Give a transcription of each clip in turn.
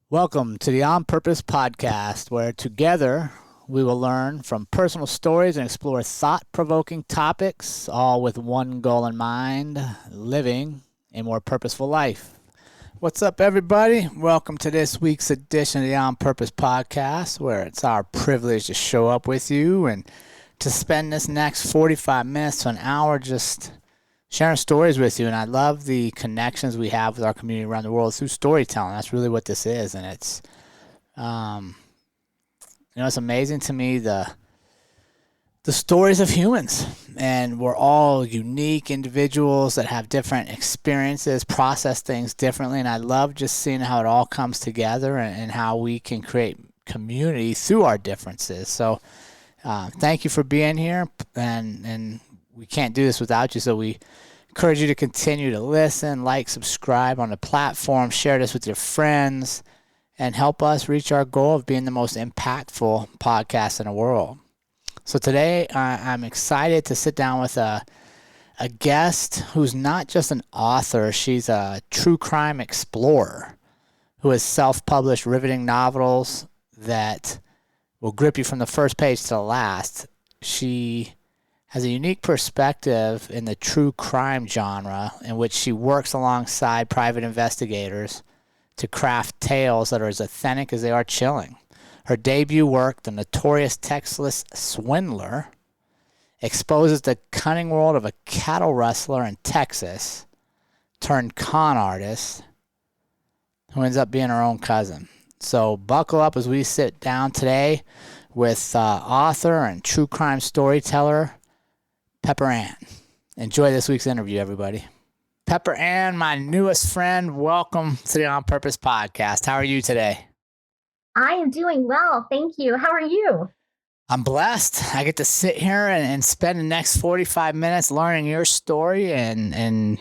Welcome to the On Purpose podcast, where together we will learn from personal stories and explore thought-provoking topics, all with one goal in mind: living a more purposeful life. What's up, everybody? Welcome to this week's edition of the On Purpose podcast, where it's our privilege to show up with you and to spend this next 45 minutes to an hour just sharing stories with you. And I love the connections we have with our community around the world through storytelling. That's really what this is. And it's, it's amazing to me, the stories of humans. And we're all unique individuals that have different experiences, process things differently. And I love just seeing how it all comes together and how we can create community through our differences. So thank you for being here. And we can't do this without you, so we encourage you to continue to listen, like, subscribe on the platform, share this with your friends, and help us reach our goal of being the most impactful podcast in the world. So today I'm excited to sit down with a guest who's not just an author. She's a true crime explorer who has self-published riveting novels that will grip you from the first page to the last. She has a unique perspective in the true crime genre, in which she works alongside private investigators to craft tales that are as authentic as they are chilling. Her debut work, The Notorious Texas Swindler, exposes the cunning world of a cattle rustler in Texas turned con artist who ends up being her own cousin. So buckle up as we sit down today with author and true crime storyteller Pepper Ann. Enjoy this week's interview, everybody. Pepper Ann, my newest friend, welcome to the On Purpose podcast. How are you today? I am doing well. Thank you. How are you? I'm blessed. I get to sit here and spend the next 45 minutes learning your story, and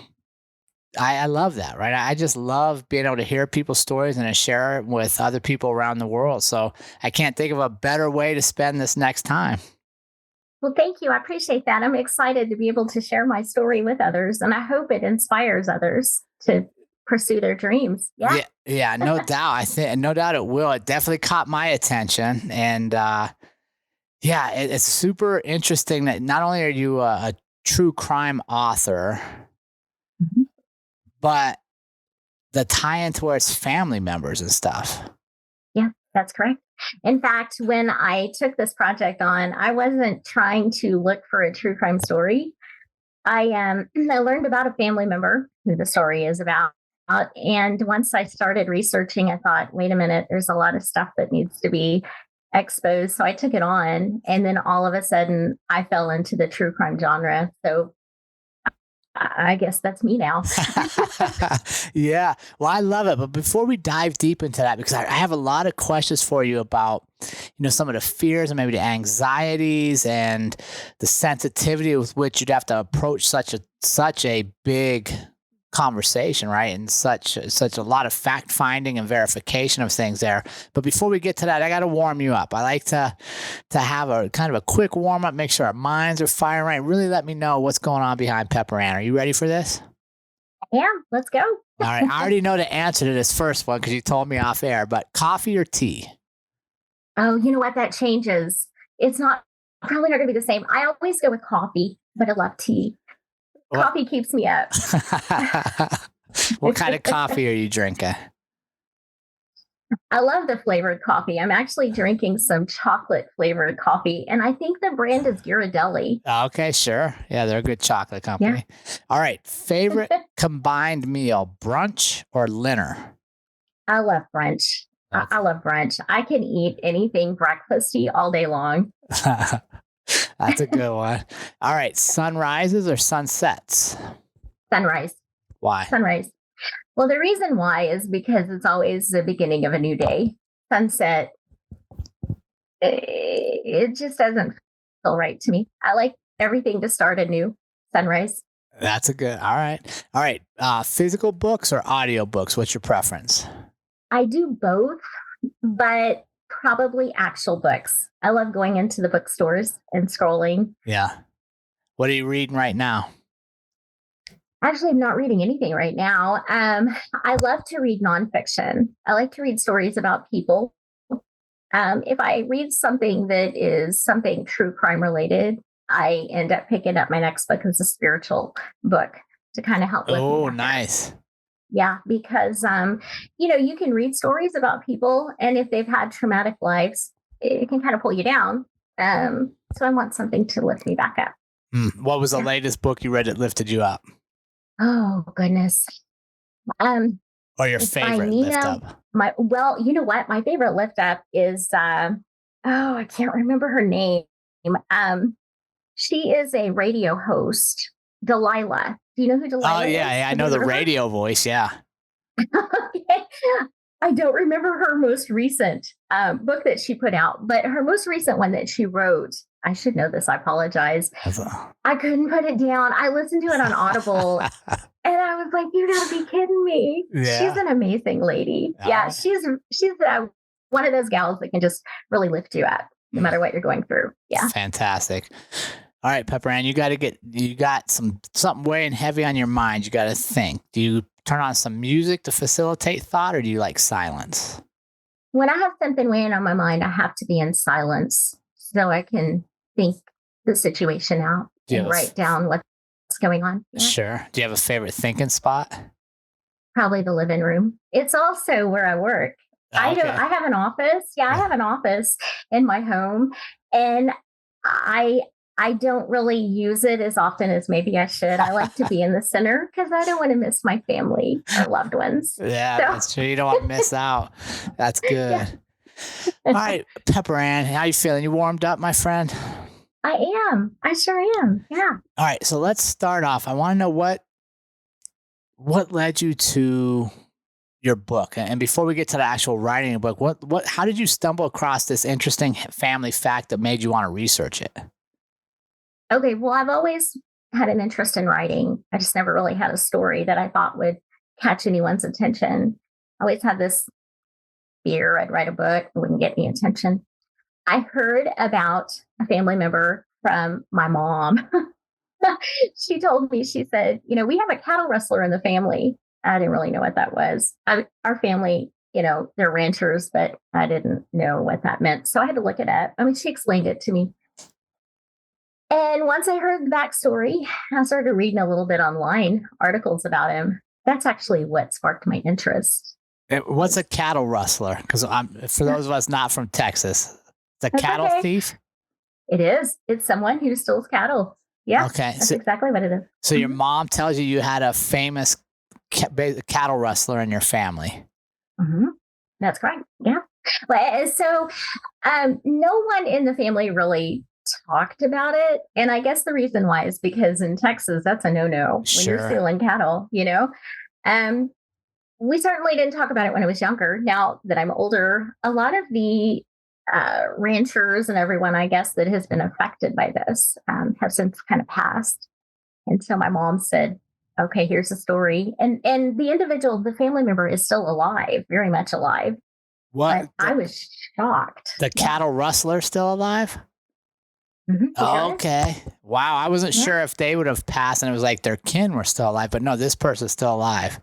I love that, right? I just love being able to hear people's stories and to share it with other people around the world. So I can't think of a better way to spend this next time. Well, thank you. I appreciate that. I'm excited to be able to share my story with others, and I hope it inspires others to pursue their dreams. Yeah, no doubt. No doubt it will. It definitely caught my attention, and it's super interesting that not only are you a true crime author, Mhm. but the tie-in towards family members and stuff. Yeah, that's correct. In fact, when I took this project on, I wasn't trying to look for a true crime story. I learned about a family member who the story is about. And once I started researching, I thought, wait a minute, there's a lot of stuff that needs to be exposed. So I took it on. And then all of a sudden, I fell into the true crime genre. So I guess that's me now. Yeah. Well, I love it. But before we dive deep into that, because I have a lot of questions for you about, some of the fears and maybe the anxieties and the sensitivity with which you'd have to approach such a big conversation, right? And such a lot of fact finding and verification of things there. But before we get to that, I got to warm you up. I like to have a kind of a quick warm up, make sure our minds are firing right. Really let me know what's going on behind Pepper Ann. Are you ready for this? Yeah, let's go. All right. I already know the answer to this first one because you told me off air, but coffee or tea? Oh, you know what? That changes. It's probably not going to be the same. I always go with coffee, but I love tea. Coffee keeps me up. What kind of coffee are you drinking? I love the flavored coffee. I'm actually drinking some chocolate flavored coffee, and I think the brand is Ghirardelli. Okay, sure. Yeah, they're a good chocolate company. Yeah. All right. Favorite combined meal, brunch or dinner? I love brunch. Okay. I love brunch. I can eat anything breakfasty all day long. That's a good one. All right. Sunrises or sunsets? Sunrise. Why? Sunrise. Well, the reason why is because it's always the beginning of a new day. Sunset, it just doesn't feel right to me. I like everything to start anew. Sunrise. That's a good. All right. Physical books or audio books? What's your preference? I do both, but probably actual books. I love going into the bookstores and scrolling. Yeah. What are you reading right now? Actually, I'm not reading anything right now. I love to read nonfiction. I like to read stories about people. If I read something that is something true crime related, I end up picking up my next book as a spiritual book to kind of help lift me Oh, back up. nice. Yeah, because you can read stories about people, and if they've had traumatic lives, it can kind of pull you down. So I want something to lift me back up. What was the Yeah. latest book you read that lifted you up? Oh goodness. Um, Or your it's by favorite lift Nina. up? Well, you know what? My favorite lift up is I can't remember her name. She is a radio host, Delilah. Do you know who Oh, Delilah is? yeah. I Have you know the heard of her? radio voice. Yeah. Okay. I don't remember her most recent book that she put out, but her most recent one that she wrote, I should know this, I apologize. I couldn't put it down. I listened to it on Audible and I was like, you gotta be kidding me. She's Yeah. an amazing lady. Yeah, she's one of those gals that can just really lift you up no matter what you're going through. Yeah. Fantastic. All right, Pepper Ann, you got something weighing heavy on your mind. You got to think. Do you turn on some music to facilitate thought, or do you like silence? When I have something weighing on my mind, I have to be in silence so I can think the situation out and write down what's going on. Yeah. Sure. Do you have a favorite thinking spot? Probably the living room. It's also where I work. I have an office. Yeah, I have an office in my home, and I don't really use it as often as maybe I should. I like to be in the center because I don't want to miss my family or loved ones. Yeah, So, that's true. You don't want to miss out. That's good. Yeah. All right, Pepper Ann, how you feeling? You warmed up, my friend? I am. I sure am. Yeah. All right, so let's start off. I want to know what led you to your book, and before we get to the actual writing of the book, how did you stumble across this interesting family fact that made you want to research it? Okay. Well, I've always had an interest in writing. I just never really had a story that I thought would catch anyone's attention. I always had this fear I'd write a book, it wouldn't get any attention. I heard about a family member from my mom. She told me, she said, we have a cattle rustler in the family. I didn't really know what that was. Our family, they're ranchers, but I didn't know what that meant. So I had to look it up. I mean, she explained it to me. And once I heard the backstory, I started reading a little bit online, articles about him. That's actually what sparked my interest. What's a cattle rustler? Because for those of us not from Texas, it's a cattle thief? It is. It's someone who steals cattle. Yeah. Okay. That's exactly what it is. So your mom tells you had a famous cattle rustler in your family. Mm-hmm. That's correct. Yeah. So no one in the family really talked about it. And I guess the reason why is because in Texas, that's a no-no when you're stealing cattle, we certainly didn't talk about it when I was younger. Now that I'm older, a lot of the ranchers and everyone, I guess, that has been affected by this have since kind of passed. And so my mom said, okay, here's the story. And the family member is still alive, very much alive. What? I was shocked. The cattle rustler still alive? Mm-hmm. Oh, okay. Wow. I wasn't sure if they would have passed and it was like their kin were still alive, but no, this person's still alive.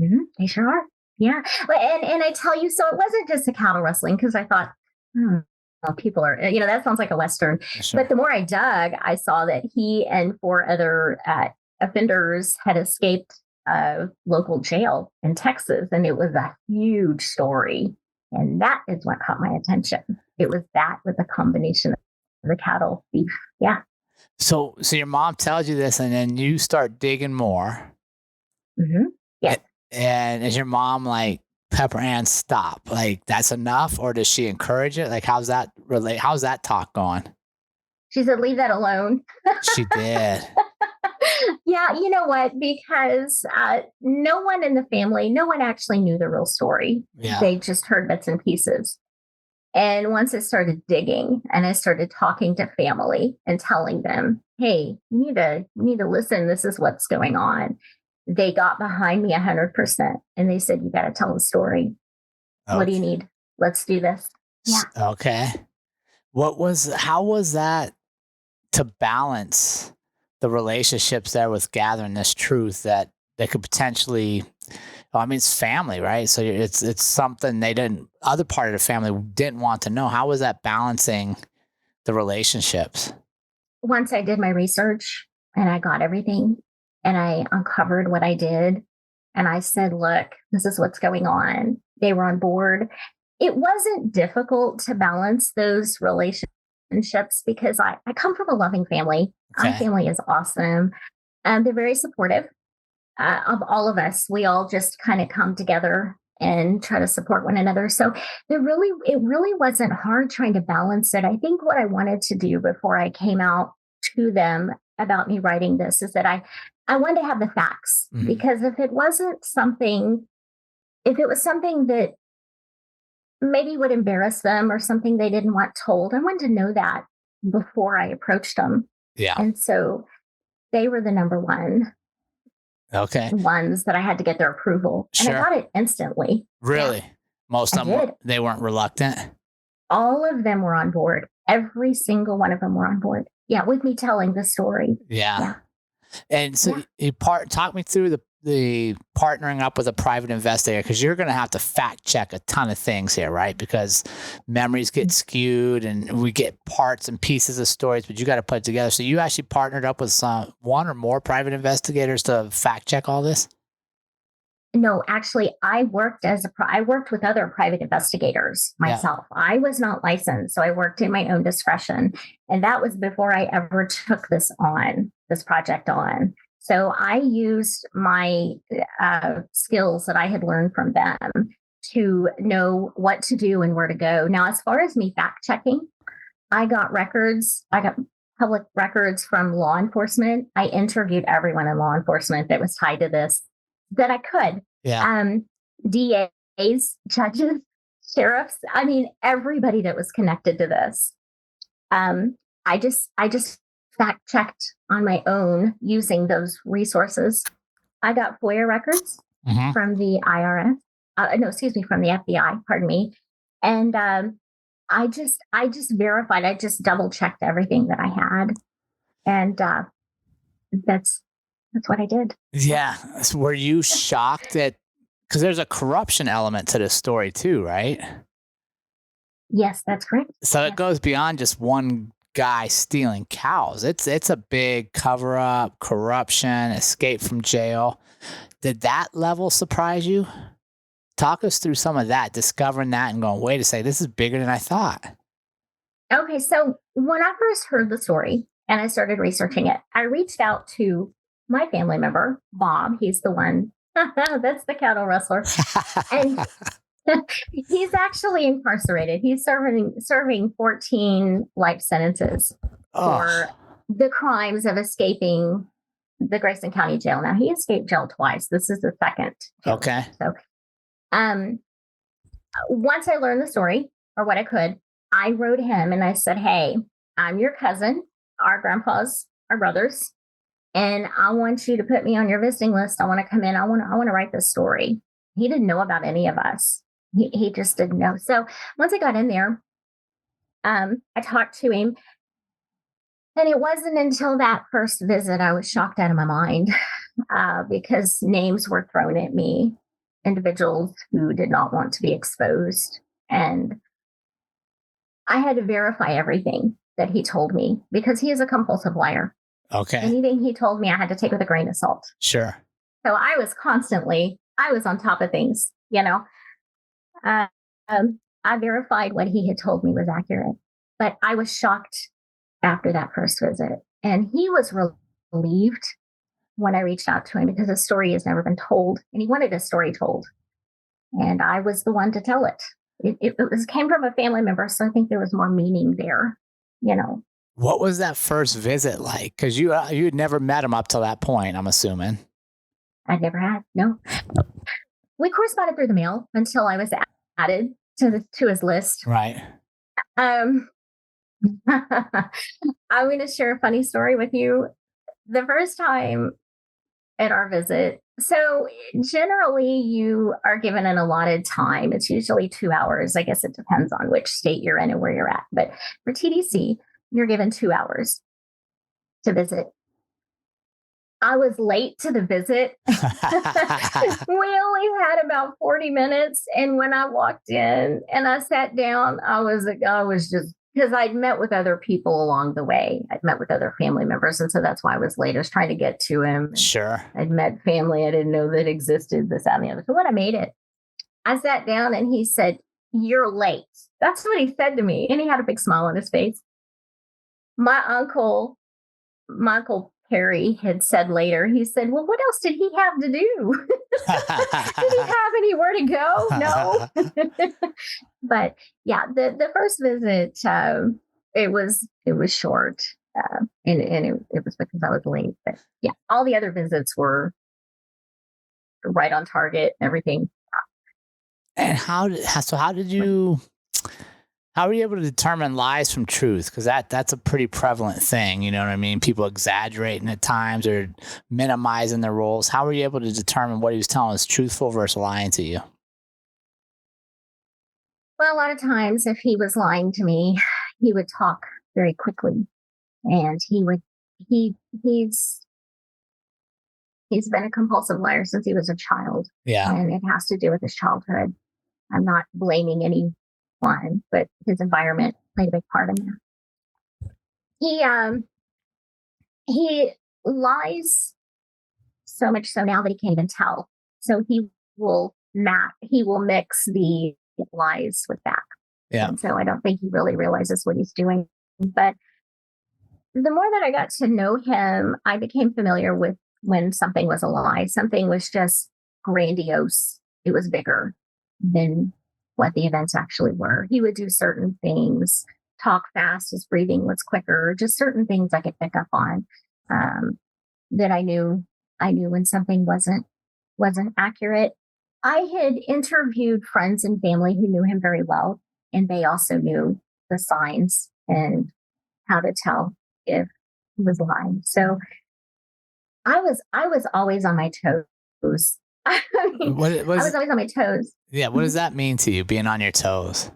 Mm-hmm. They sure are. Yeah. And I tell you, so it wasn't just a cattle rustling because I thought, well, people are, that sounds like a Western. Sure. But the more I dug, I saw that he and 4 other offenders had escaped a local jail in Texas. And it was a huge story. And that is what caught my attention. It was that with a combination of the cattle thief. Yeah. So your mom tells you this and then you start digging more. Mm-hmm. Yeah. And is your mom like, Pepper Ann, stop? Like, that's enough? Or does she encourage it? Like, how's that talk going? She said, leave that alone. She did. Yeah, you know what? Because no one in the family, no one actually knew the real story. Yeah. They just heard bits and pieces. And once I started digging and I started talking to family and telling them, hey, you need to listen. This is what's going on. They got behind me 100%. And they said, you got to tell the story. Okay. What do you need? Let's do this. Yeah. Okay. How was that to balance the relationships there with gathering this truth that they could potentially, well, I mean, it's family, right? So it's something other part of the family didn't want to know. How was that balancing the relationships? Once I did my research and I got everything and I uncovered what I did and I said, look, this is what's going on. They were on board. It wasn't difficult to balance those relationships because I come from a loving family. Okay. My family is awesome. They're very supportive of all of us. We all just kind of come together and try to support one another. So it really wasn't hard trying to balance it. I think what I wanted to do before I came out to them about me writing this is that I wanted to have the facts, because if it was something that maybe would embarrass them or something they didn't want told, I wanted to know that before I approached them. Yeah. And so they were the number one ones that I had to get their approval. And Sure. I got it instantly. Really? Yeah. Most of them, they weren't reluctant? All of them were on board. Every single one of them were on board. Yeah, with me telling the story. Yeah. And so you talk me through the partnering up with a private investigator, because you're going to have to fact check a ton of things here, right? Because memories get skewed and we get parts and pieces of stories, but you got to put it together. So you actually partnered up with one or more private investigators to fact check all this? No, actually, I worked with other private investigators myself. Yeah. I was not licensed, so I worked in my own discretion, and that was before I ever took this project on. So I used my skills that I had learned from them to know what to do and where to go. Now, as far as me fact checking, I got public records from law enforcement. I interviewed everyone in law enforcement that was tied to this that I could. Yeah. DAs, judges, sheriffs. I mean, everybody that was connected to this. I just fact checked on my own using those resources. I got FOIA records from the IRS. From the FBI. Pardon me. And I just verified. I just double checked everything that I had, and that's what I did. Yeah. So were you shocked because there's a corruption element to this story too, right? Yes, that's correct. So it goes beyond just one guy stealing cows. It's a big cover up, corruption, escape from jail. Did that level surprise you? Talk us through some of that, discovering that and going, wait a second, this is bigger than I thought. Okay. So when I first heard the story and I started researching it, I reached out to my family member, Bob. He's the one, that's the cattle rustler. And he's actually incarcerated. He's serving 14 life sentences for the crimes of escaping the Grayson County Jail. Now, he escaped jail twice. This is the second. Okay. So, once I learned the story, or what I could, I wrote him and I said, hey, I'm your cousin. Our grandpas are brothers. And I want you to put me on your visiting list. I want to come in. I want to write this story. He didn't know about any of us. He just didn't know. So once I got in there, I talked to him. And it wasn't until that first visit I was shocked out of my mind because names were thrown at me, individuals who did not want to be exposed. And I had to verify everything that he told me because he is a compulsive liar. Okay. Anything he told me, I had to take with a grain of salt. Sure. So I was on top of things, I verified what he had told me was accurate, but I was shocked after that first visit. And he was relieved when I reached out to him because his story has never been told and he wanted his story told. And I was the one to tell it. It came from a family member. So I think there was more meaning there, What was that first visit like? Because you had never met him up to that point, I'm assuming. I never had. No. We corresponded through the mail until I was added to his list. Right. I'm going to share a funny story with you. The first time at our visit, so generally you are given an allotted time. It's usually 2 hours. I guess it depends on which state you're in and where you're at. But for TDC, you're given 2 hours to visit. I was late to the visit. We only had about 40 minutes. And when I walked in and I sat down, I was just, because I'd met with other people along the way. I'd met with other family members. And so that's why I was late. I was trying to get to him. Sure. I'd met family I didn't know that existed, this, that, and the other. So when I made it, I sat down and he said, "You're late." That's what he said to me. And he had a big smile on his face. My uncle, Michael Perry, had said later, he said, "Well, what else did he have to do? Did he have anywhere to go?" No. But yeah, the first visit, it was short. And it was because I was late. But yeah, all the other visits were right on target, everything. And how did you, how were you able to determine lies from truth? Because that's a pretty prevalent thing. You know what I mean? People exaggerating at times or minimizing their roles. How were you able to determine what he was telling is truthful versus lying to you? Well, a lot of times, if he was lying to me, he would talk very quickly, and he's been a compulsive liar since he was a child, Yeah. and it has to do with his childhood. I'm not blaming anyone, but his environment played a big part in that. He lies so much so now that he can't even tell. So he will mix the lies with that. Yeah. And so I don't think he really realizes what he's doing. But the more that I got to know him, I became familiar with when something was a lie. Something was just grandiose. It was bigger than what the events actually were. He would do certain things, talk fast, his breathing was quicker, just certain things I could pick up on, that I knew when something wasn't accurate. I had interviewed friends and family who knew him very well, and they also knew the signs and how to tell if he was lying. So I was always on my toes. I mean, I was always on my toes. Yeah. What does that mean to you, being on your toes?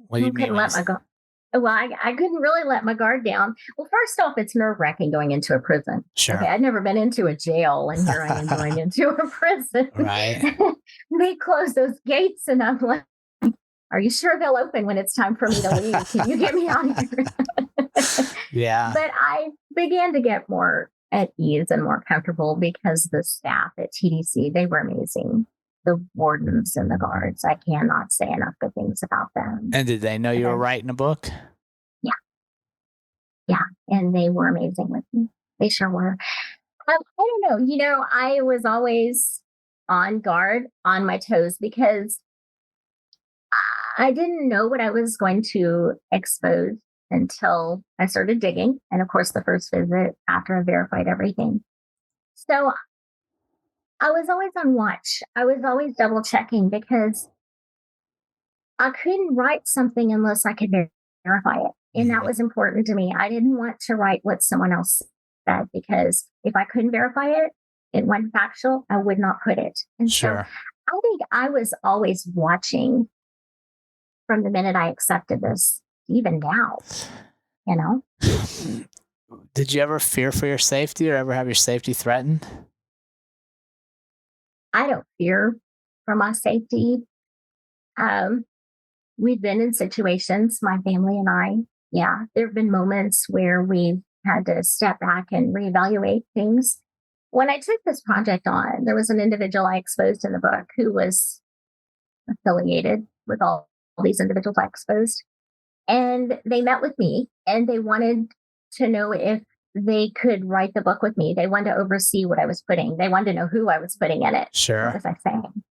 What do you mean? Couldn't let my guard. Well, I couldn't really let my guard down. Well, first off, it's nerve-wracking going into a prison. Sure. Okay, I'd never been into a jail, and here I am going into a prison. Right. They close those gates, and I'm like, "Are you sure they'll open when it's time for me to leave? Can you get me out of here?" Yeah. But I began to get more at ease and more comfortable because the staff at TDC, they were amazing. The wardens and the guards, I cannot say enough good things about them. And did they know you were writing a book? Yeah. And they were amazing with me. They sure were. I don't know. I was always on guard, on my toes, because I didn't know what I was going to expose until I started digging. And of course, the first visit after I verified everything. So I was always on watch. I was always double checking because I couldn't write something unless I could verify it. And that was important to me. I didn't want to write what someone else said, because if I couldn't verify it, it wasn't factual, I would not put it. And Sure. So I think I was always watching from the minute I accepted this, even now, Did you ever fear for your safety or ever have your safety threatened? I don't fear for my safety. We've been in situations, my family and I, there have been moments where we've had to step back and reevaluate things. When I took this project on, there was an individual I exposed in the book who was affiliated with all these individuals I exposed. And they met with me and they wanted to know if they could write the book with me. They wanted to oversee what I was putting. They wanted to know who I was putting in it. Sure. What was I saying?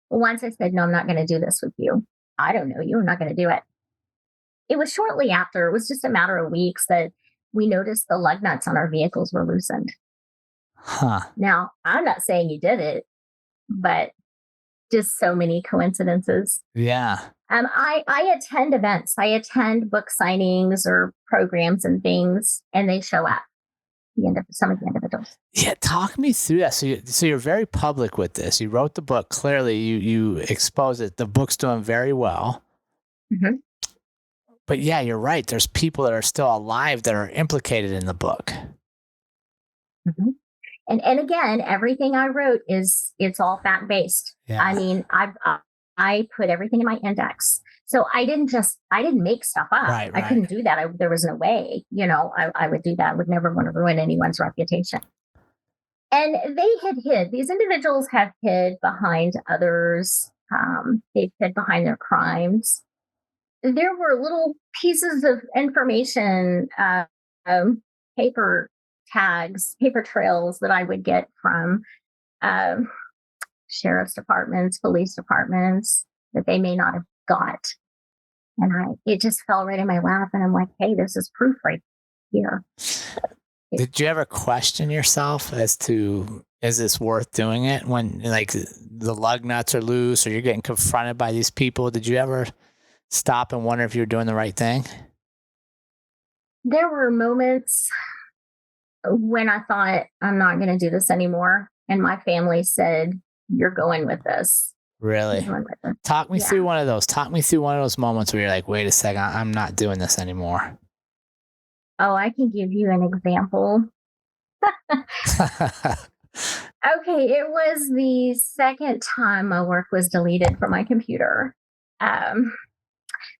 Once I said, "No, I'm not going to do this with you. I don't know you. I'm not going to do it." It was shortly after, it was just a matter of weeks, that we noticed the lug nuts on our vehicles were loosened. Huh. Now, I'm not saying you did it, but just so many coincidences. Yeah. I attend events. I attend book signings or programs and things, and they show up. Some of the individuals. Yeah, talk me through that. So you're very public with this. You wrote the book. Clearly, you expose it. The book's doing very well. Mm-hmm. But yeah, you're right. There's people that are still alive that are implicated in the book. Mm-hmm. And again, everything I wrote it's all fact based. Yeah. I mean, I put everything in my index. So I didn't make stuff up. Right, I couldn't do that. There was no way, I would do that. I would never want to ruin anyone's reputation. And they had hid, these individuals have hid behind others. They've hid behind their crimes. There were little pieces of information, paper tags, paper trails that I would get from um, sheriff's departments, police departments that they may not have got. And it just fell right in my lap. And I'm like, hey, this is proof right here. Did you ever question yourself as to, is this worth doing it when like the lug nuts are loose or you're getting confronted by these people? Did you ever stop and wonder if you were doing the right thing? There were moments when I thought, I'm not going to do this anymore. And my family said, you're going with this. Really? Talk me through one of those. Talk me through one of those moments where you're like, wait a second, I'm not doing this anymore. Oh, I can give you an example. Okay, it was the second time my work was deleted from my computer.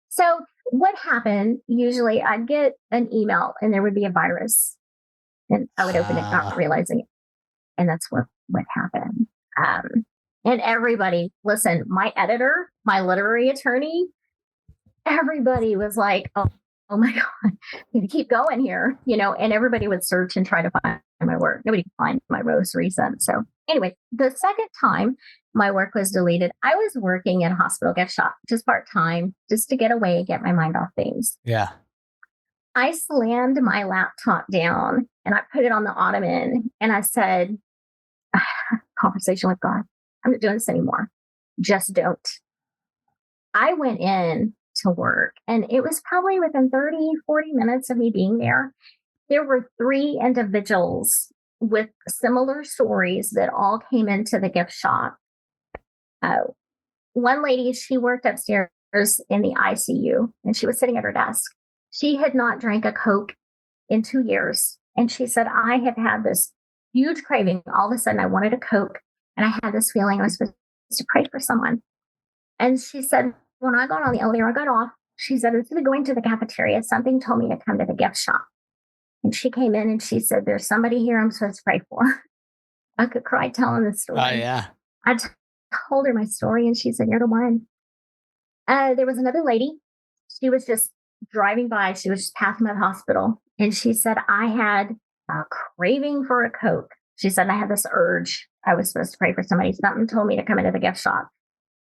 So what happened, usually I'd get an email and there would be a virus and I would open it not realizing it. And that's what happened. And everybody, listen, my editor, my literary attorney, everybody was like, oh my God, you keep going here, and everybody would search and try to find my work. Nobody could find my most recent. So anyway, the second time my work was deleted, I was working in a hospital gift shop, just part-time, just to get away, get my mind off things. Yeah. I slammed my laptop down and I put it on the ottoman and I said, conversation with God, I'm not doing this anymore. Just don't. I went in to work and it was probably within 30, 40 minutes of me being there. There were 3 individuals with similar stories that all came into the gift shop. One lady, she worked upstairs in the ICU and she was sitting at her desk. She had not drank a Coke in 2 years. And she said, I have had this huge craving. All of a sudden I wanted a Coke and I had this feeling I was supposed to pray for someone. And she said, when I got on the elevator, I got off. She said, instead of going to the cafeteria, something told me to come to the gift shop. And she came in and she said, there's somebody here I'm supposed to pray for. I could cry telling this story. Oh, yeah. I told her my story and she said, you're the one. There was another lady. She was just driving by. She was just passing by the hospital. And she said, I had a craving for a Coke. She said, I had this urge. I was supposed to pray for somebody. Something told me to come into the gift shop.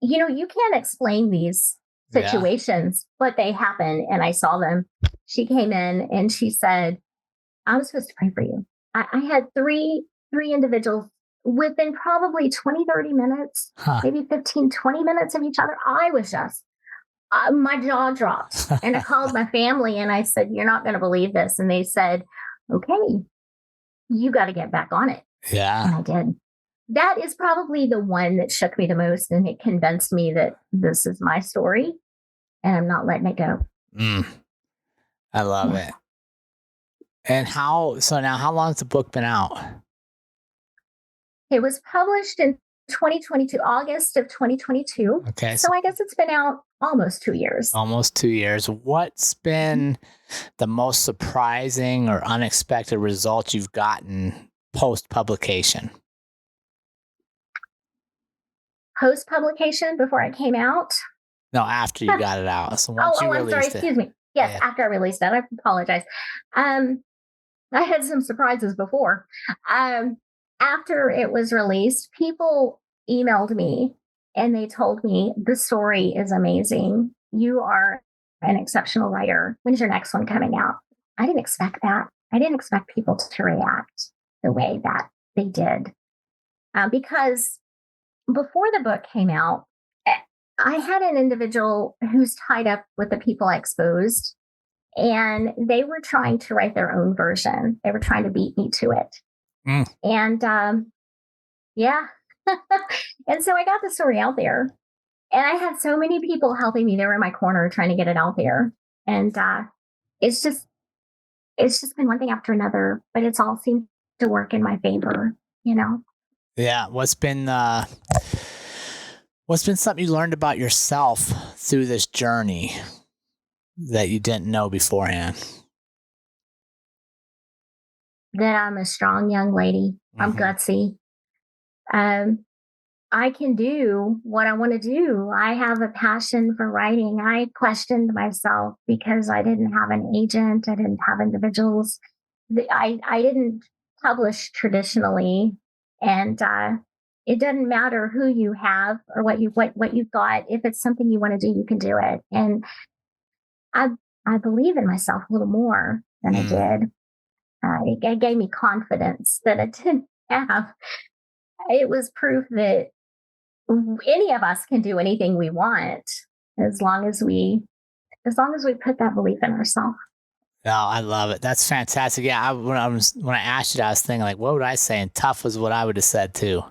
You can't explain these situations, but they happen. And I saw them. She came in and she said, I was supposed to pray for you. I had three individuals within probably 20, 30 minutes, maybe 15, 20 minutes of each other. I was just, my jaw dropped. And I called my family and I said, you're not going to believe this. And they said, okay, you got to get back on it. Yeah. And I did. That is probably the one that shook me the most. And it convinced me that this is my story and I'm not letting it go. I love it. And how long has the book been out? It was published in 2022, August of 2022. Okay. So I guess it's been out almost 2 years. Almost 2 years. What's been the most surprising or unexpected result you've gotten post-publication? Post-publication, before it came out? No, after you got it out. So once you released I'm sorry. Excuse me. Yes, after I released it. I apologize. I had some surprises before. After it was released, people emailed me and they told me, the story is amazing. You are an exceptional writer. When's your next one coming out? I didn't expect that. I didn't expect people to react the way that they did. Because before the book came out, I had an individual who's tied up with the people I exposed, and they were trying to write their own version. They were trying to beat me to it. And and so I got the story out there, and I had so many people helping me. They were in my corner trying to get it out there. And it's just been one thing after another, but it's all seemed to work in my favor. you know. Yeah. What's been something you learned about yourself through this journey that you didn't know beforehand? That I'm a strong young lady. I'm Hmm. gutsy. Um, I can do what I want to do. I have a passion for writing. I questioned myself because I didn't have an agent. I didn't have individuals. I didn't publish traditionally, and it doesn't matter who you have or what you've got. If it's something you want to do, you can do it. And I I believe in myself a little more than I Mm. did. It gave me confidence that I didn't have. It was proof that any of us can do anything we want as long as we put that belief in ourselves. Oh, I love it. That's fantastic. Yeah, when I asked you, I was thinking like, what would I say? And tough was what I would have said too.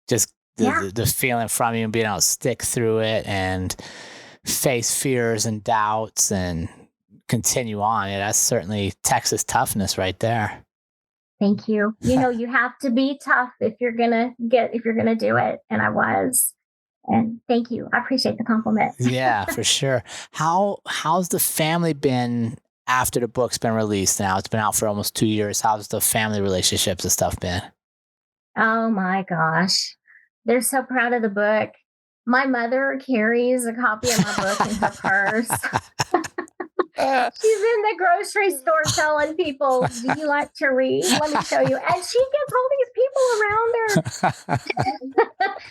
Just Yeah, the feeling from you and being able to stick through it and face fears and doubts and continue on. Yeah, that's certainly Texas toughness right there. thank you. You have to be tough if you're gonna do it, and I was. And thank you. I appreciate the compliment. Yeah, for sure. How's the family been after the book's been released now? It's been out for almost 2 years. How's the family relationships and stuff been? Oh my gosh. They're so proud of the book. My mother carries a copy of my book in her purse. She's in the grocery store telling people, "Do you like to read? Let me show you." And she gets all these people around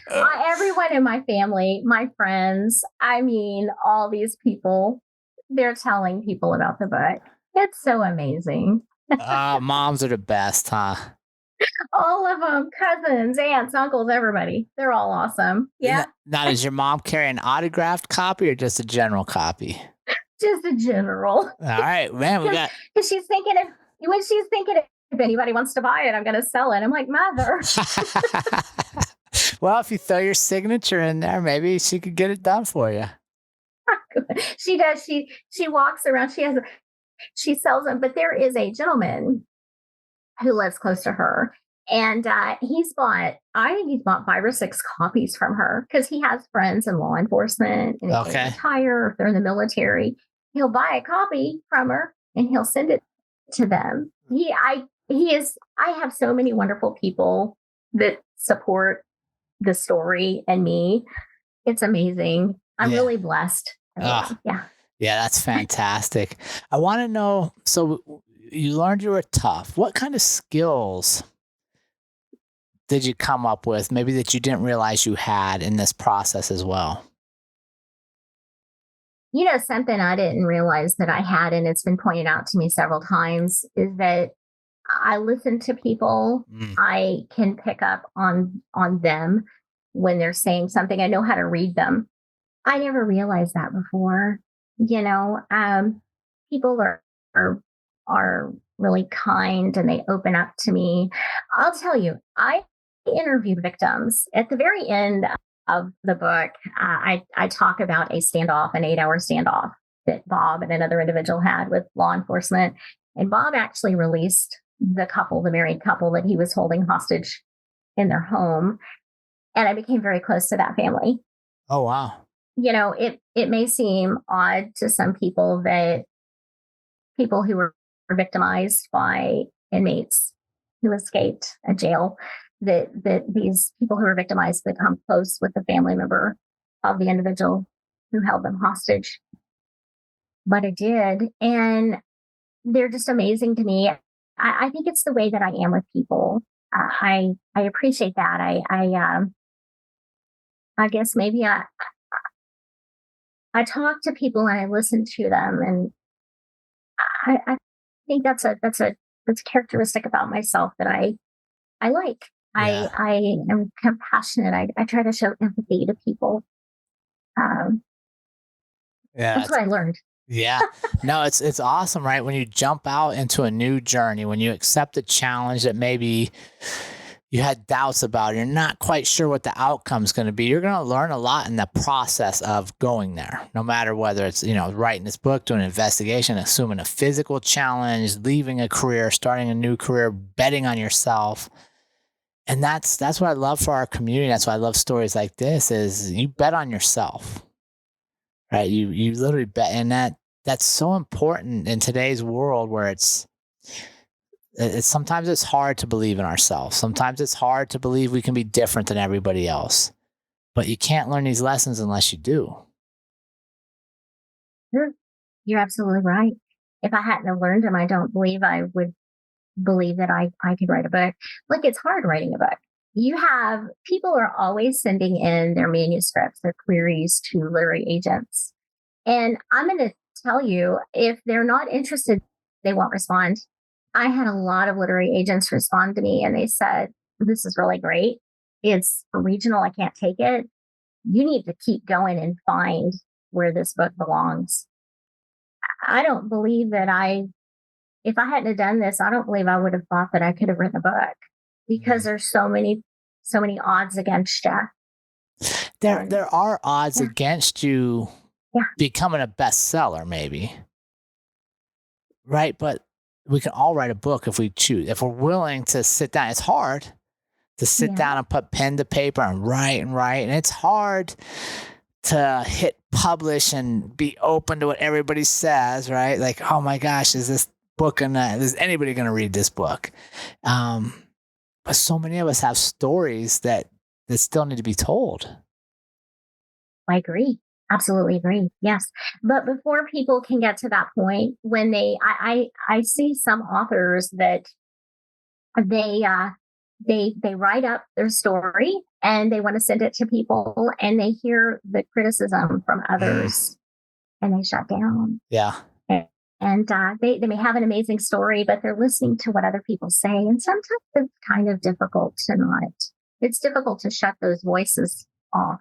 her. Everyone in my family, my friends, I mean, all these people, they're telling people about the book. It's so amazing. Moms are the best, huh? All of them, cousins, aunts, uncles, everybody. They're all awesome. Yeah, Now, does your mom carry an autographed copy or just a general copy? just a general. All right, man, we got. Because she's thinking when she's thinking if anybody wants to buy it, I'm going to sell it. I'm like, mother. Well, if you throw your signature in there, maybe she could get it done for you. She does. She walks around. She sells them. But there is a gentleman who lives close to her, and I think he's bought 5 or 6 copies from her because he has friends in law enforcement, and if they Okay. retire, or if they're in the military, he'll buy a copy from her and he'll send it to them. I have so many wonderful people that support the story and me. It's amazing. I'm Yeah. really blessed. Oh, Yeah. yeah, that's fantastic. I want to know. So you learned you were tough. What kind of skills did you come up with, maybe that you didn't realize you had in this process as well? Something I didn't realize that I had, and it's been pointed out to me several times, is that I listen to people. Mm. I can pick up on them when they're saying something. I know how to read them. I never realized that before. People are are really kind and they open up to me. I'll tell you, I interviewed victims at the very end of the book. I talk about a standoff, an 8-hour standoff that Bob and another individual had with law enforcement, and Bob actually released the married couple that he was holding hostage in their home, and I became very close to that family. Oh, wow. It may seem odd to some people that people who were victimized by inmates who escaped a jail, that these people who were victimized become close with the family member of the individual who held them hostage. But it did, and they're just amazing to me. I think it's the way that I am with people. I appreciate that. I guess maybe I talk to people and I listen to them, and I think that's a characteristic about myself that I like. Yeah. I am compassionate. I try to show empathy to people. Um, Yeah. that's what I learned. Yeah. No, it's awesome, right? When you jump out into a new journey, when you accept a challenge that maybe you had doubts about, you're not quite sure what the outcome's going to be. You're going to learn a lot in the process of going there, no matter whether it's, writing this book, doing an investigation, assuming a physical challenge, leaving a career, starting a new career, betting on yourself. And that's what I love for our community. That's why I love stories like this is you bet on yourself, right? You literally bet, and that's so important in today's world where it's sometimes it's hard to believe in ourselves. Sometimes it's hard to believe we can be different than everybody else. But you can't learn these lessons unless you do. You're absolutely right. If I hadn't have learned them, I don't believe I would believe that I could write a book. Like, it's hard writing a book. You have people are always sending in their manuscripts, their queries to literary agents. And I'm going to tell you, if they're not interested, they won't respond. I had a lot of literary agents respond to me and they said, "This is really great. It's regional. I can't take it. You need to keep going and find where this book belongs." I don't believe that if I hadn't have done this, I don't believe I would have thought that I could have written a book because Mhm. there's so many odds against you. There are odds Yeah, against you yeah, becoming a bestseller, maybe, right? But we can all write a book if we choose. If we're willing to sit down, it's hard to sit yeah, down and put pen to paper and write and write. And it's hard to hit publish and be open to what everybody says, right? Like, oh my gosh, is this book gonna, is anybody gonna read this book? Um, but so many of us have stories that still need to be told. I agree. Absolutely agree. Yes. But before people can get to that point, when I see some authors that they, they write up their story and they want to send it to people and they hear the criticism from Mm, others and they shut down. yeah. And they may have an amazing story, but they're listening to what other people say. And sometimes it's kind of difficult to not, it's difficult to shut those voices off.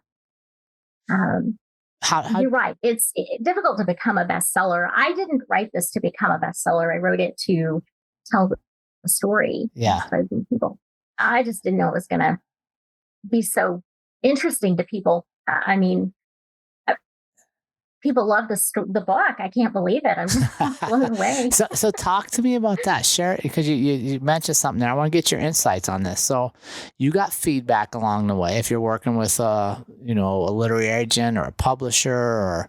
Um, How, you're right. It's difficult to become a bestseller. I didn't write this to become a bestseller. I wrote it to tell the story and yeah. expose people. I just didn't know it was going to be so interesting to people. I mean, people love the book. I can't believe it. I'm just blown away. So talk to me about that. Share it because you mentioned something there. I want to get your insights on this. So you got feedback along the way. If you're working with a literary agent or a publisher, or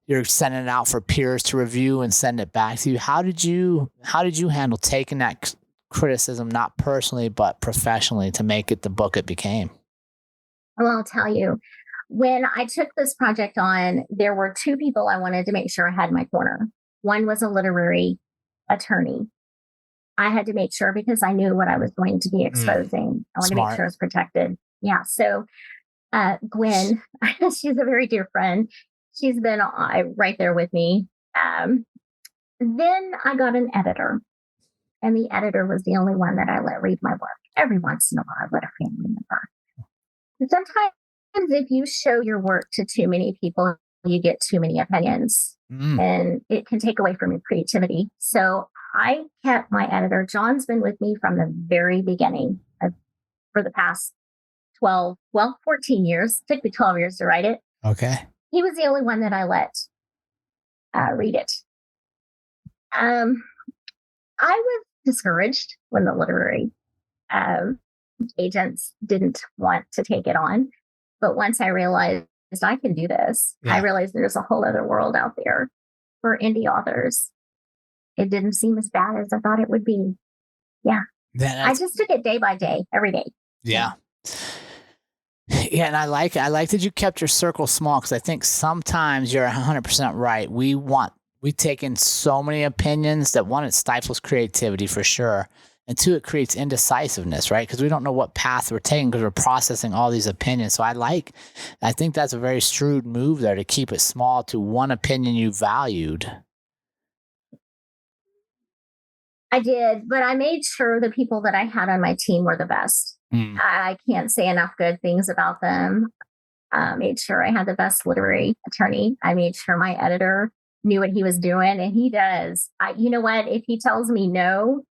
you're sending it out for peers to review and send it back to you, how did you handle taking that criticism, not personally but professionally, to make it the book it became? Well, I'll tell you, when I took this project on, there were two people I wanted to make sure I had in my corner. One was a literary attorney. I had to make sure because I knew what I was going to be Mm, exposing. I wanted to make smart. sure it was protected. Yeah. So Gwen, she's a very dear friend. She's been right there with me. Um, then I got an editor, and the editor was the only one that I let read my work. Every once in a while, I let a family member. Sometimes if you show your work to too many people, you get too many opinions Mm, and it can take away from your creativity. So I kept my editor. John's been with me from the very beginning for the past 12, well, 14 years. It took me 12 years to write it. okay. He was the only one that I let read it. Um, I was discouraged when the literary um, agents didn't want to take it on. But once I realized I can do this, I Yeah. realized there's a whole other world out there for indie authors. It didn't seem as bad as I thought it would be. Yeah. I That's just took it day by day, every day. Yeah. yeah. Yeah, and I like that you kept your circle small because I think sometimes you're 100% right. We take in so many opinions that one, it stifles creativity for sure, and two, it creates indecisiveness, right? Because we don't know what path we're taking because we're processing all these opinions. So I think that's a very shrewd move there to keep it small to one opinion you valued. I did, but I made sure the people that I had on my team were the best. Mm. I can't say enough good things about them. Made sure I had the best literary attorney. I made sure my editor knew what he was doing, and he does. You know what? If he tells me no,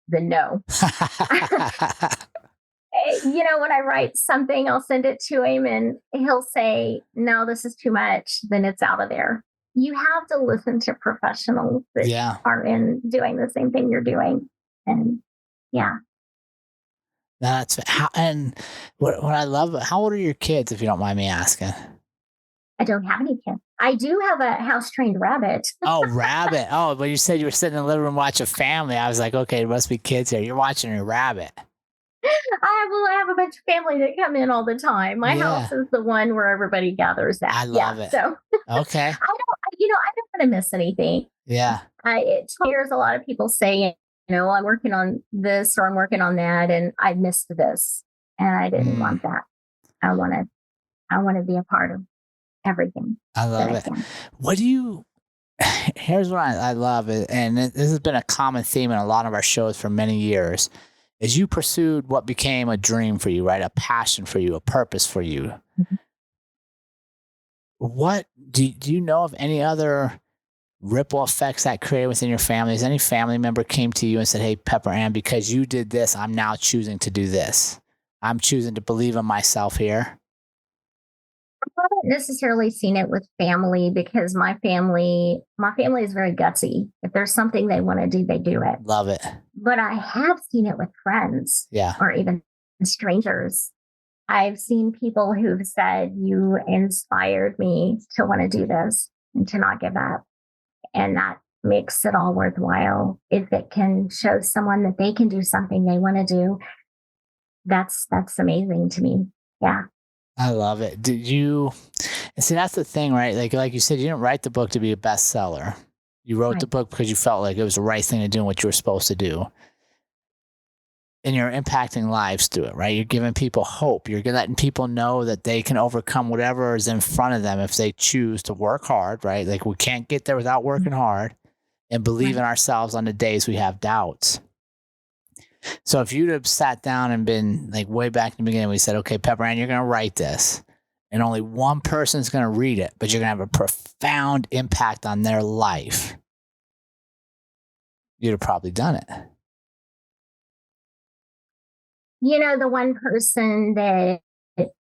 then no. When I write something, I'll send it to him, and he'll say, "No, this is too much." Then it's out of there. You have to listen to professionals that Yeah. are in doing the same thing you're doing, and yeah, That's how, and what I love. How old are your kids, if you don't mind me asking? I don't have any kids. I do have a house trained rabbit. Oh, rabbit. Oh, but you said you were sitting in the living room watching family. I was like, okay, there must be kids here. You're watching a rabbit. I have a bunch of family that come in all the time. My house Yeah, is the one where everybody gathers at. I Yeah. love it. So Okay. I don't want to miss anything. Yeah. It hears a lot of people say, I'm working on this or I'm working on that, and I missed this, and I didn't Mm, want that. I want to, I want to be a part of everything I that love I it. can. What do you? Here's what I love, and this has been a common theme in a lot of our shows for many years. Is you pursued what became a dream for you, right? A passion for you, a purpose for you. Mhm. What do you know of any other ripple effects that created within your family? Has any family member came to you and said, "Hey, Pepper Ann, because you did this, I'm now choosing to do this. I'm choosing to believe in myself here." I haven't necessarily seen it with family because my family is very gutsy. If there's something they want to do, they do it. Love it. But I have seen it with friends Yeah. or even strangers. I've seen people who've said, "You inspired me to want to do this and to not give up." And that makes it all worthwhile. If it can show someone that they can do something they want to do, that's amazing to me. Yeah. I love it. Did you and see that's the thing, right? Like you said, you didn't write the book to be a bestseller. You wrote the Right. book because you felt like it was the right thing to do and what you were supposed to do. And you're impacting lives through it, right? You're giving people hope. You're letting people know that they can overcome whatever is in front of them if they choose to work hard, right? Like we can't get there without working hard and believe in Right. ourselves on the days we have doubts. So if you'd have sat down and been like way back in the beginning, we said, okay, Pepper Ann, you're going to write this and only one person's going to read it, but you're going to have a profound impact on their life. You'd have probably done it. The one person that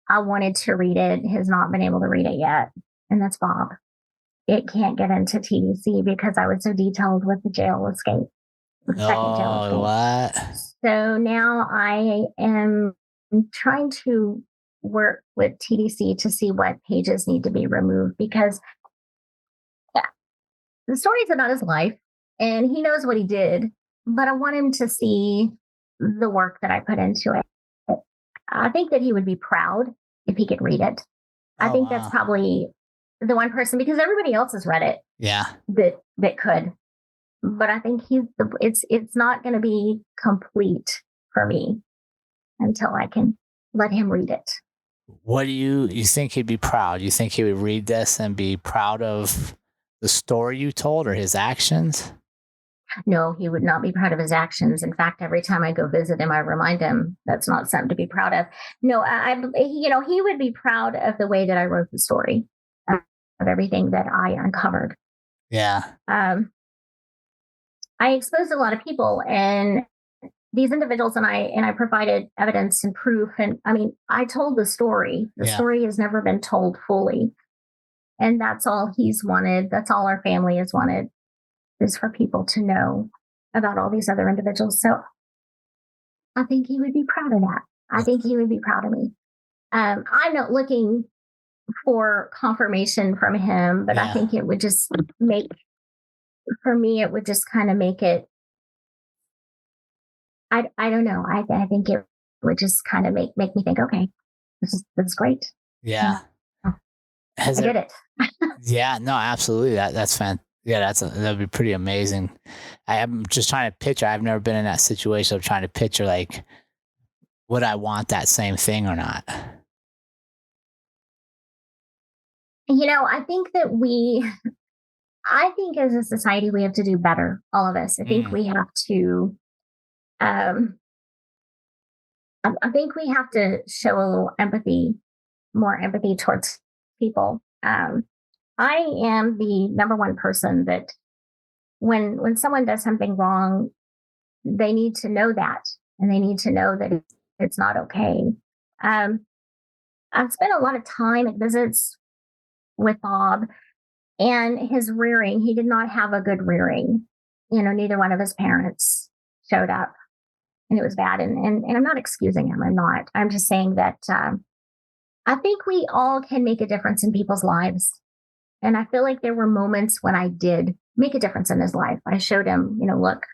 I wanted to read it has not been able to read it yet, and that's Bob. It can't get into TDC because I was so detailed with the jail escape, with the second jail Oh, escape. what? So now I am trying to work with TDC to see what pages need to be removed because yeah, the story's about his life and he knows what he did, but I want him to see the work that I put into it. I think that he would be proud if he could read it. I Oh, think that's wow. probably the one person because everybody else has read it Yeah. that could. But I think it's not going to be complete for me until I can let him read it. What do you think he'd be proud? You think he would read this and be proud of the story you told or his actions? No, he would not be proud of his actions. In fact, every time I go visit him, I remind him that's not something to be proud of. No, he would be proud of the way that I wrote the story, of everything that I uncovered. Yeah. I exposed a lot of people, and these individuals, and I provided evidence and proof. And I mean, I told the story. The Yeah. story has never been told fully, and that's all he's wanted. That's all our family has wanted is for people to know about all these other individuals. So I think he would be proud of that. I think he would be proud of me. I'm not looking for confirmation from him, but I Yeah. think it would just make, for me, it would just kind of make it, I don't know. I think it would just kind of make me think, okay, this is great. Yeah. Yeah, Has I did there it. Yeah, no, absolutely. That's fan. Yeah, that'd be pretty amazing. I'm just trying to picture. I've never been in that situation of trying to picture like, would I want that same thing or not? I think that I think as a society, we have to do better. All of us. I think Mm, we have to, um, I think we have to show a little empathy, more empathy towards people. I am the number one person that when someone does something wrong, they need to know that, and they need to know that it's not okay. Um, I've spent a lot of time at visits with Bob and his rearing. He did not have a good rearing. Neither one of his parents showed up. and it was bad. And I'm not excusing him. I'm not. I'm just saying that I think we all can make a difference in people's lives. And I feel like there were moments when I did make a difference in his life. I showed him, look,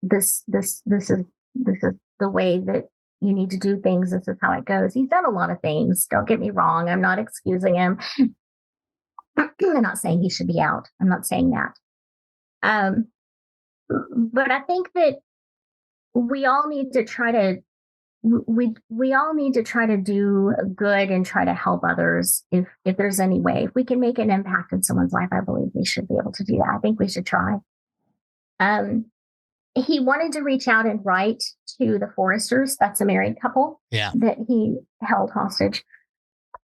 this is the way that you need to do things. This is how it goes. He's done a lot of things. Don't get me wrong. I'm not excusing him. I'm not saying he should be out. I'm not saying that. But I think that we all need to try to we all need to try to do good and try to help others if there's any way. If we can make an impact in someone's life, I believe we should be able to do that. I think we should try. He wanted to reach out and write to the Forresters. That's a married couple that he held hostage.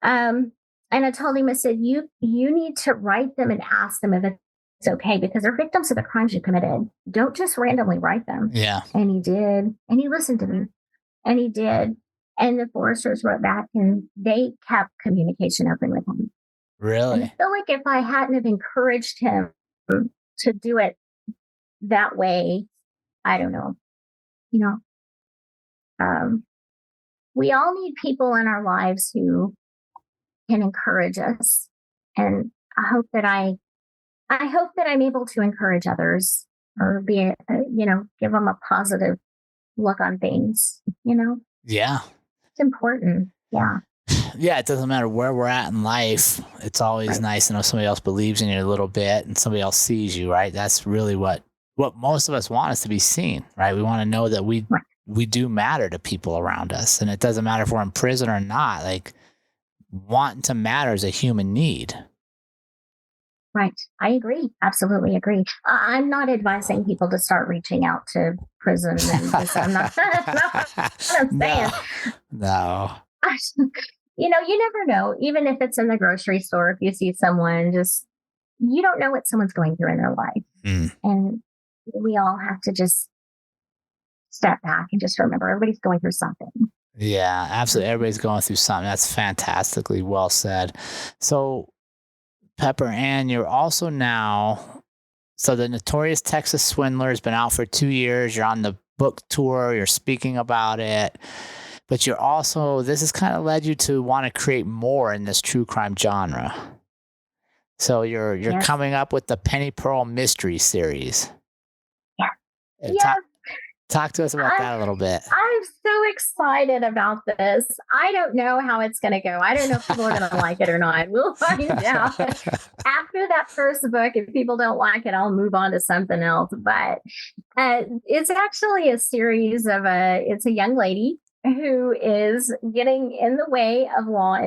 And I told him, I said, you need to write them and ask them if it's okay, because they're victims of the crimes you committed. Don't just randomly write them. Yeah. And he did. And he listened to me. And he did. And the Forresters wrote back, and they kept communication open with him. Really? And I feel like if I hadn't have encouraged him to do it that way, I don't know. We all need people in our lives who can encourage us. And I hope that I'm able to encourage others, or be, give them a positive look on things, Yeah. It's important. Yeah. Yeah, it doesn't matter where we're at in life. It's always nice to know somebody else believes in you a little bit and somebody else sees you, right? That's really what most of us want, is to be seen, right? We want to know that we do matter to people around us. And it doesn't matter if we're in prison or not. Like, wanting to matter is a human need. Right. I agree. Absolutely agree. I'm not advising people to start reaching out to prison. I'm not what I'm saying. No. You never know. Even if it's in the grocery store, if you see someone, you don't know what someone's going through in their life. And we all have to just step back and just remember everybody's going through something. Yeah, absolutely. Everybody's going through something. That's fantastically well said. So, Pepper Ann, you're also now, so the Notorious Texas Swindler has been out for 2 years. You're on the book tour. You're speaking about it. But you're also, this has kind of led you to want to create more in this true crime genre. So you're coming up with the Penny Pearl Mystery Series. Yeah. Talk to us about that a little bit. I'm so excited about this. I don't know how it's going to go. I don't know if people are going to like it or not. We'll find out. After that first book, if people don't like it, I'll move on to something else. But it's actually a series of it's a young lady who is getting in the way of law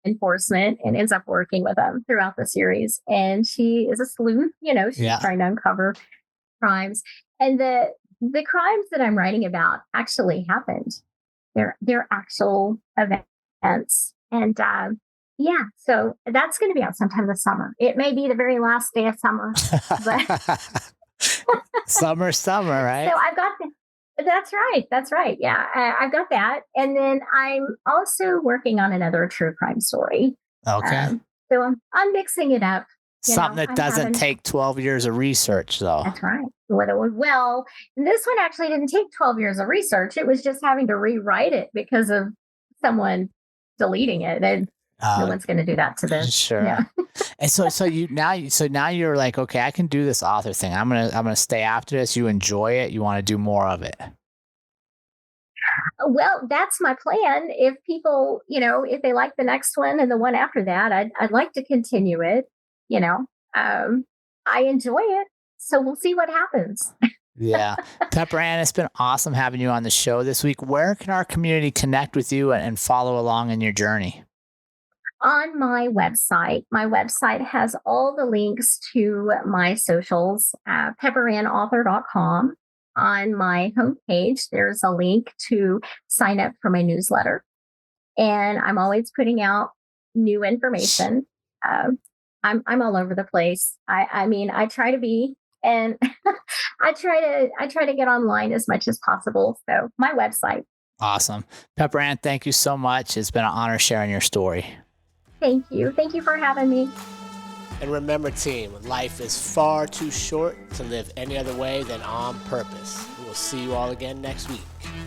enforcement and ends up working with them throughout the series. And she is a sleuth, she's trying to uncover crimes. And the crimes that I'm writing about actually happened. They're actual events. And so that's going to be out sometime this summer. It may be the very last day of summer. But summer, right? So I've got That's right. Yeah, I've got that. And then I'm also working on another true crime story. Okay. So I'm mixing it up. Something that doesn't take 12 years of research, though. That's right. Well, this one actually didn't take 12 years of research. It was just having to rewrite it because of someone deleting it. And no one's going to do that to this. Sure. Yeah. And so now you're like, okay, I can do this author thing. I'm gonna stay after this. You enjoy it. You want to do more of it. Well, that's my plan. If people, if they like the next one and the one after that, I'd like to continue it. I enjoy it. So we'll see what happens. Yeah. Pepper Ann, it's been awesome having you on the show this week. Where can our community connect with you and follow along in your journey? On my website. My website has all the links to my socials, pepperannauthor.com. On my homepage, there's a link to sign up for my newsletter. And I'm always putting out new information. I'm all over the place. I try to be, and I try to get online as much as possible. So my website. Awesome. Pepper Ann, thank you so much. It's been an honor sharing your story. Thank you. Thank you for having me. And remember, team, life is far too short to live any other way than on purpose. We will we'll see you all again next week.